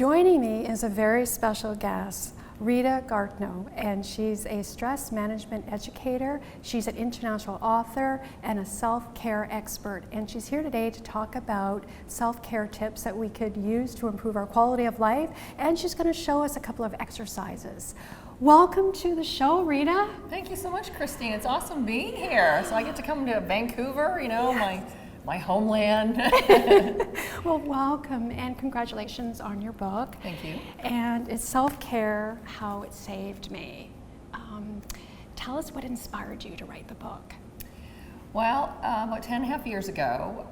Joining me is a very special guest, Rita Garnto, and she's a stress management educator. She's an international author and a self-care expert, and she's here today to talk about self-care tips that we could use to improve our quality of life, and she's going to show us a couple of exercises. Welcome to the show, Rita. Thank you so much, Christine. It's awesome being here. So I get to come to Vancouver, my homeland. Well, welcome and congratulations on your book. Thank you. And it's Self-Care, How It Saved Me. Tell us what inspired you to write the book. Well, about 10.5 years ago,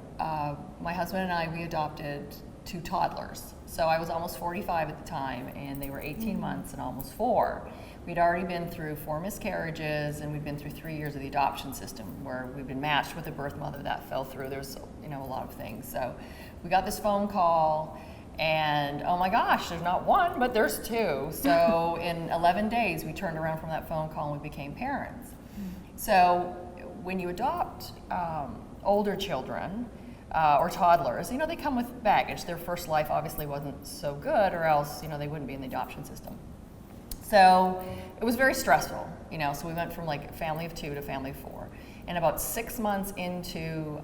my husband and I, we adopted 2 toddlers. So I was almost 45 at the time, and they were 18 months and almost 4. We'd already been through 4 miscarriages, and we'd been through 3 years of the adoption system where we'd been matched with a birth mother that fell through. There's a lot of things. So we got this phone call, and oh my gosh, there's not 1, but there's 2. So in 11 days, we turned around from that phone call and we became parents. So when you adopt older children, or toddlers, they come with baggage. Their first life obviously wasn't so good, or else, they wouldn't be in the adoption system. So it was very stressful, so we went from like a family of 2 to a family of 4. And about 6 months into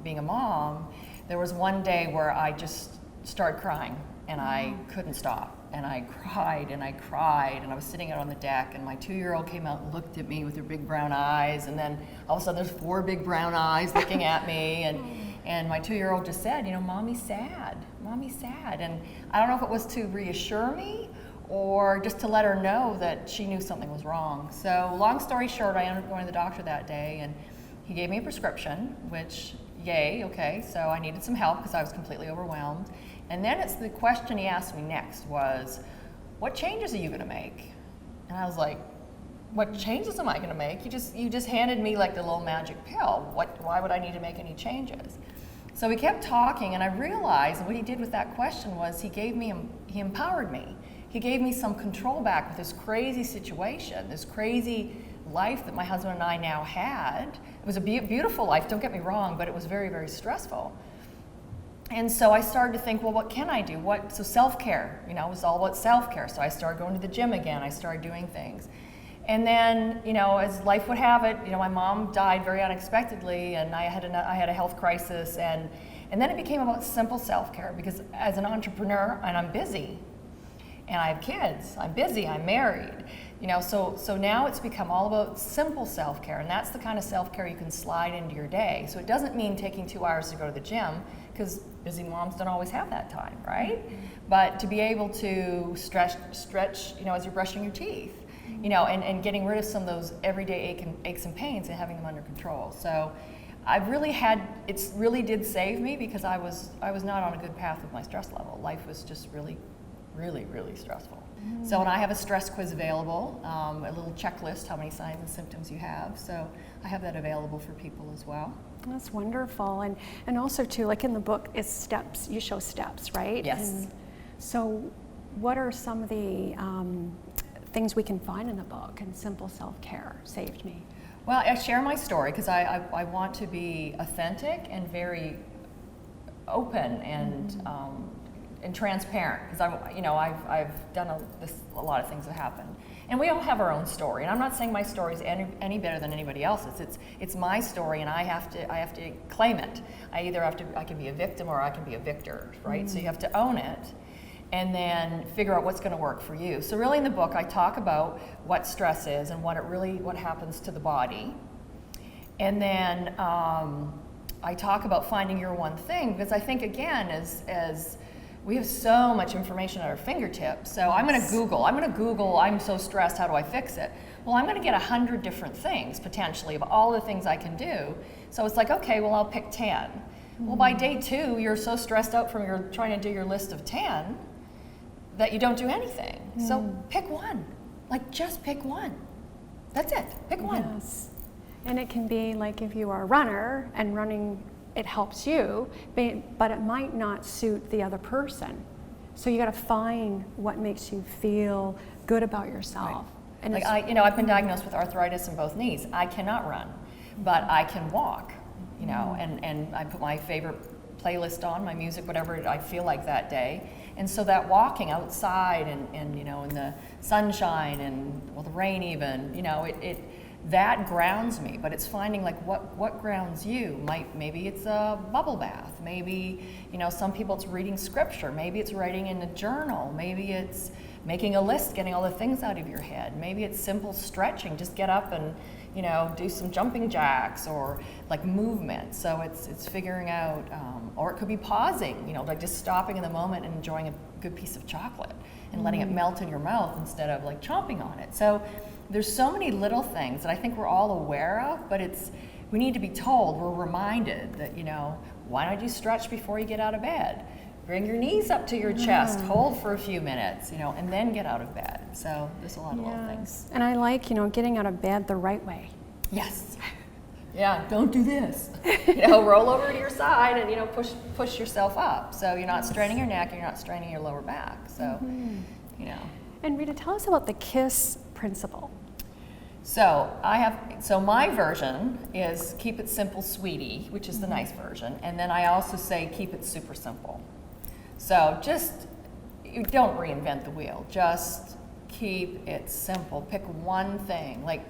being a mom, there was one day where I just started crying, and I couldn't stop. And I cried and I cried, and I was sitting out on the deck, and my 2-year-old came out and looked at me with her big brown eyes, and then all of a sudden there's 4 big brown eyes looking at me, and my 2-year-old just said, Mommy's sad, Mommy's sad. And I don't know if it was to reassure me or just to let her know that she knew something was wrong. So long story short, I ended up going to the doctor that day, and he gave me a prescription, which, yay, okay, so I needed some help because I was completely overwhelmed. And then the question he asked me next was, what changes are you gonna make? And I was like, what changes am I gonna make? You just handed me like the little magic pill. Why would I need to make any changes? So we kept talking, and I realized what he did with that question was he empowered me. He gave me some control back with this crazy situation, this crazy life that my husband and I now had. It was a beautiful life, don't get me wrong, but it was very, very stressful. And so I started to think, well, what can I do? So self-care, it was all about self-care. So I started going to the gym again, I started doing things. And then, as life would have it, my mom died very unexpectedly, and I had a health crisis, and then it became about simple self-care, because as an entrepreneur, and I'm busy, and I have kids, I'm busy, I'm married, so now it's become all about simple self-care, and that's the kind of self-care you can slide into your day. So it doesn't mean taking 2 hours to go to the gym, because busy moms don't always have that time, right? But to be able to stretch, as you're brushing your teeth, and getting rid of some of those everyday aches and pains and having them under control. So it really did save me, because I was not on a good path with my stress level. Life was just really, really, really stressful. So, and I have a stress quiz available, a little checklist, how many signs and symptoms you have. So I have that available for people as well. That's wonderful. And also too, like in the book, it's steps, you show steps, right? Yes. And so what are some of the things we can find in the book, and simple self-care saved me? Well, I share my story because I want to be authentic and very open and transparent, because I've done a lot of things that happened, and we all have our own story. And I'm not saying my story is any better than anybody else's. It's my story, and I have to claim it. I can be a victim or I can be a victor, right? So you have to own it, and then figure out what's going to work for you. So really in the book, I talk about what stress is and what happens to the body. And then I talk about finding your one thing, because I think, again, as we have so much information at our fingertips. So I'm going to Google, I'm so stressed, how do I fix it? Well, I'm going to get 100 different things, potentially, of all the things I can do. So it's like, okay, well, I'll pick 10. Well, by day 2, you're so stressed out from trying to do your list of 10 that you don't do anything. So pick one. Just pick one. That's it. Pick one. Yes. And it can be like if you are a runner and running, it helps you, but it might not suit the other person. So you got to find what makes you feel good about yourself. Right. And I've been diagnosed with arthritis in both knees. I cannot run, but I can walk. And I put my favorite playlist on, my music, whatever I feel like that day. And so that walking outside and you know, in the sunshine and, well, the rain even, you know, that grounds me. But it's finding like what grounds you. Maybe it's a bubble bath. Maybe, you know, some people it's reading scripture. Maybe it's writing in a journal. Maybe it's making a list, getting all the things out of your head. Maybe it's simple stretching. Just get up and, you know, do some jumping jacks or like movement. So it's figuring out, or it could be pausing, you know, like just stopping in the moment and enjoying a good piece of chocolate and letting it melt in your mouth instead of like chomping on it. So there's so many little things that I think we're all aware of, but we need to be told, we're reminded that, you know, why don't you stretch before you get out of bed? Bring your knees up to your chest, hold for a few minutes, you know, and then get out of bed. So there's a lot of little things. And I like, you know, getting out of bed the right way. Yes. Yeah, don't do this. You know, roll over to your side and, you know, push yourself up. So you're not straining your neck, you're not straining your lower back. So, you know. And Rita, tell us about the KISS principle. So my version is keep it simple, sweetie, which is the nice version. And then I also say keep it super simple. So you don't reinvent the wheel, just keep it simple. Pick one thing. Like,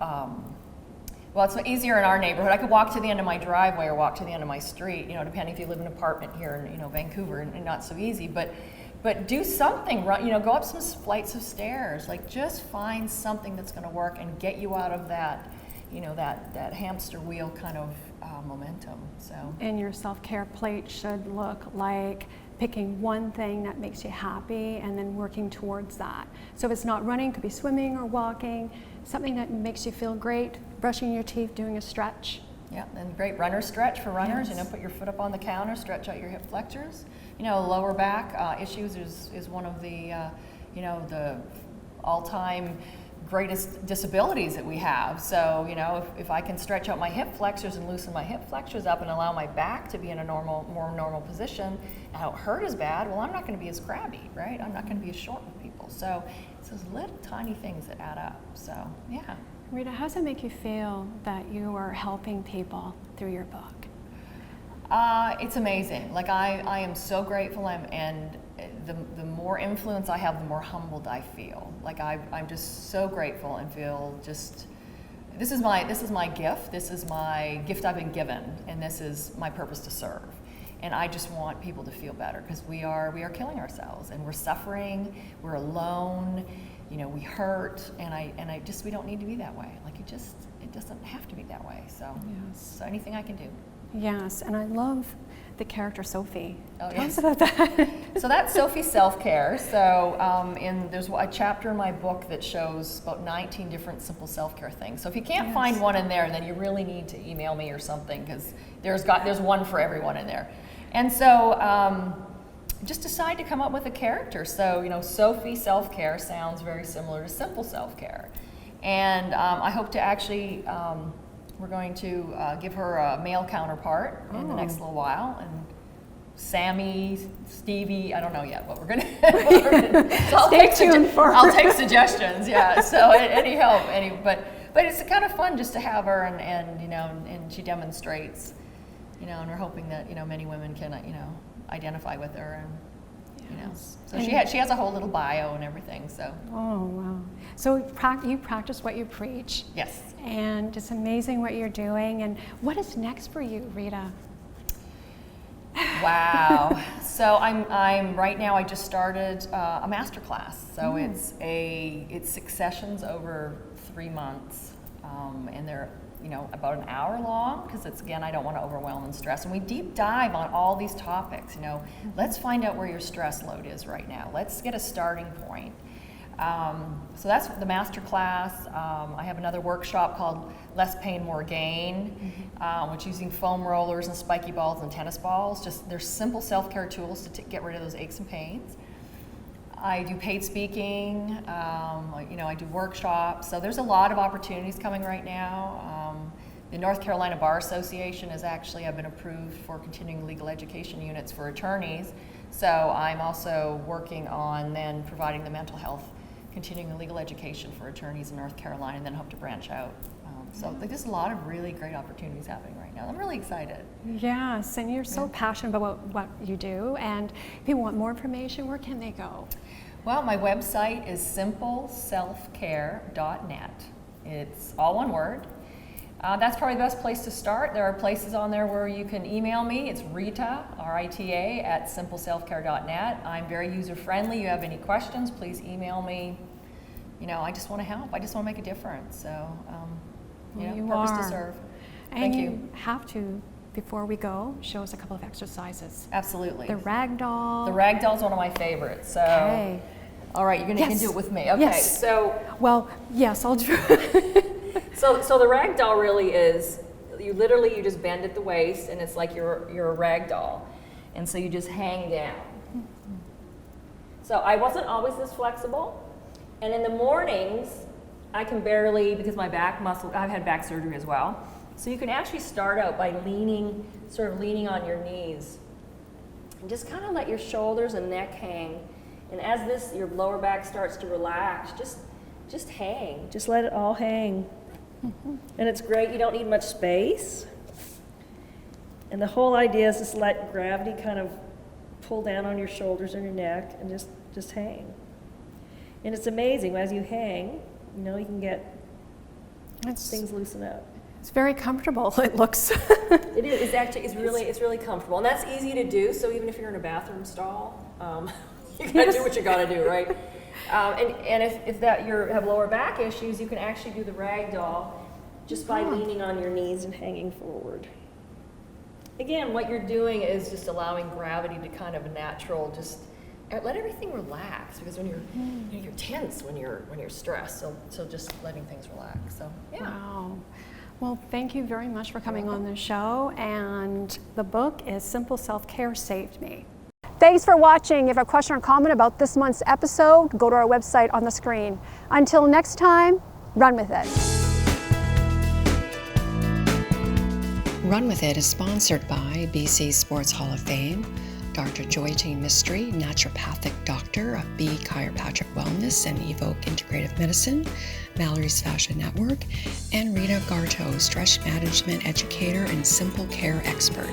well, it's easier in our neighborhood. I could walk to the end of my driveway or walk to the end of my street, you know, depending if you live in an apartment here in, you know, Vancouver, and not so easy. But do something, you know, go up some flights of stairs. Like, just find something that's going to work and get you out of that, you know, that hamster wheel kind of momentum. So. And your self-care plate should look like picking one thing that makes you happy and then working towards that. So if it's not running, it could be swimming or walking, something that makes you feel great, brushing your teeth, doing a stretch. Yeah, and great runner stretch for runners. You know, put your foot up on the counter, stretch out your hip flexors. You know, lower back issues is one of the, you know, the all-time greatest disabilities that we have. So, you know, if I can stretch out my hip flexors and loosen my hip flexors up and allow my back to be in a more normal position, and I don't hurt as bad, well, I'm not going to be as crabby, right? I'm not going to be as short with people. So it's those little tiny things that add up. So, yeah. Rita, how does it make you feel that you are helping people through your book? It's amazing. Like, I am so grateful, and the more influence I have, the more humbled I feel. Like, I'm just so grateful and feel just, this is my gift. This is my gift I've been given, and this is my purpose to serve. And I just want people to feel better, because we are killing ourselves, and we're suffering, we're alone, you know, we hurt, and we don't need to be that way. Like, it doesn't have to be that way. So, so anything I can do. Yes, and I love the character Sophie. Oh, Tell us about that. So that's Sophie's self-care. So there's a chapter in my book that shows about 19 different simple self-care things. So if you can't find one in there, then you really need to email me or something, because there's one for everyone in there. And so just decide to come up with a character. So, you know, Sophie self-care sounds very similar to simple self-care. And I hope to actually, we're going to give her a male counterpart in the next little while. And Sammy, Stevie, I don't know yet what we're going to so I'll take suggestions, yeah. So any help, but it's kind of fun just to have her, and you know, and she demonstrates, you know, and we're hoping that, you know, many women can, you know, identify with her, and you know, so she has a whole little bio and everything. So. Oh wow! So you practice what you preach. Yes. And it's amazing what you're doing. And what is next for you, Rita? Wow. So I'm right now. I just started a master class. So it's 6 sessions over 3 months, and they're, you know, about an hour long, because it's, again, I don't want to overwhelm and stress. And we deep dive on all these topics. You know, let's find out where your stress load is right now. Let's get a starting point. So that's the master class. I have another workshop called Less Pain, More Gain, which is using foam rollers and spiky balls and tennis balls. Just, there's simple self-care tools to get rid of those aches and pains. I do paid speaking, you know, I do workshops. So there's a lot of opportunities coming right now. The North Carolina Bar Association is actually, I've been approved for continuing legal education units for attorneys. So I'm also working on then providing the mental health continuing legal education for attorneys in North Carolina, and then hope to branch out So like, there's a lot of really great opportunities happening right now. I'm really excited. Yes, and you're so passionate about what you do. And if people want more information, where can they go? Well, my website is simpleselfcare.net. It's all one word. That's probably the best place to start. There are places on there where you can email me. It's Rita, R-I-T-A, at simpleselfcare.net. I'm very user-friendly. You have any questions, please email me. You know, I just want to help. I just want to make a difference. So, purpose to serve. And Thank you have to, before we go, show us a couple of exercises. Absolutely. The ragdoll. The ragdoll's one of my favorites. So, Okay. all right, you're gonna do it with me. Okay. Yes. So, well, yes, I'll do. so the ragdoll really is, you just bend at the waist, and it's like you're a ragdoll, and so you just hang down. So I wasn't always this flexible, and in the mornings I can barely, because my back muscle, I've had back surgery as well. So you can actually start out by sort of leaning on your knees, and just kind of let your shoulders and neck hang. And as your lower back starts to relax, just hang. Just let it all hang. And it's great, you don't need much space. And the whole idea is just let gravity kind of pull down on your shoulders and your neck, and just hang. And it's amazing, as you hang, you can get things loosen up. It's very comfortable, it looks. It is, it's really comfortable. And that's easy to do, so even if you're in a bathroom stall, you gotta do what you gotta do, right? And if you have lower back issues, you can actually do the ragdoll just by leaning on your knees and hanging forward. Again, what you're doing is just allowing gravity to kind of let everything relax, because when you're tense when you're stressed. So just letting things relax. So yeah. Wow. Well, thank you very much for coming on the show. And the book is Simple Self-Care Saved Me. Thanks for watching. If you have a question or comment about this month's episode, go to our website on the screen. Until next time, run with it. Run With It is sponsored by BC Sports Hall of Fame, Dr.JyotiMistry, naturopathic doctor of B Chiropractic Wellness and Evoke Integrative Medicine, Mallory's Fashion Network, and Rita Garnto, stress management educator and simple care expert.